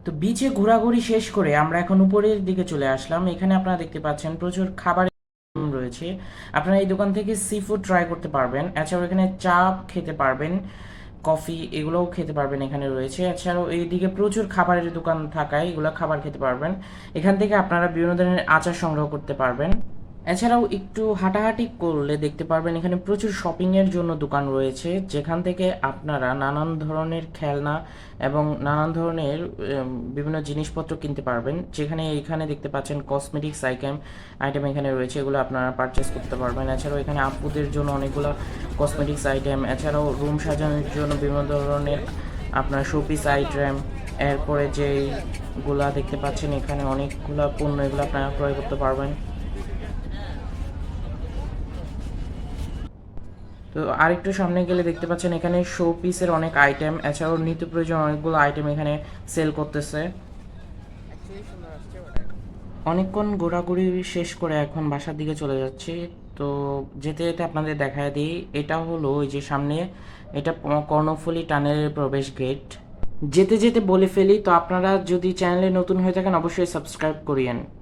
তো বিচে ঘোরাঘুরি শেষ করে আমরা এখন উপরের দিকে চলে আসলাম। এখানে আপনারা দেখতে পাচ্ছেন প্রচুর খাবার রয়েছে। আপনারা এই দোকান থেকে সি ফুড ট্রাই করতে পারবেন। এছাড়াও এখানে চা খেতে পারবেন, কফি এগুলোও খেতে পারবেন এখানে রয়েছে। এছাড়াও এইদিকে প্রচুর খাবারের দোকান থাকায় এগুলো খাবার খেতে পারবেন। এখান থেকে আপনারা বিভিন্ন ধরনের আচার সংগ্রহ করতে পারবেন। এছাড়াও একটু হাঁটাহাঁটি করলে দেখতে পারবেন এখানে প্রচুর শপিংয়ের জন্য দোকান রয়েছে, যেখান থেকে আপনারা নানান ধরনের খেলনা এবং নানান ধরনের বিভিন্ন জিনিসপত্র কিনতে পারবেন। যেখানে এখানে দেখতে পাচ্ছেন কসমেটিক্স আইটেম এখানে রয়েছে, এগুলো আপনারা পারচেস করতে পারবেন। এছাড়াও এখানে আপুদের জন্য অনেকগুলো কসমেটিক্স আইটেম, এছাড়াও রুম সাজানোর জন্য বিভিন্ন ধরনের আপনার শোপিস আইটেম, এরপরে যেইগুলা দেখতে পাচ্ছেন এখানে অনেকগুলা পণ্য, এগুলো আপনারা ক্রয় করতে পারবেন। তো আরেকটু সামনে গেলে দেখতে পাচ্ছেন এখানে শো পিসের অনেক আইটেম, এছাড়াও নিত্য প্রয়োজন অনেকগুলো আইটেম এখানে সেল করতেছে। অনেকক্ষণ ঘোরাঘুরি শেষ করে এখন বাসার দিকে চলে যাচ্ছি। তো যেতে যেতে আপনাদের দেখায় দিই, এটা হলো ওই যে সামনে, এটা কর্ণফুলী টানেলের প্রবেশ গেট। যেতে যেতে বলে ফেলি, তো আপনারা যদি চ্যানেলে নতুন হয়ে থাকেন অবশ্যই সাবস্ক্রাইব করিয়েন।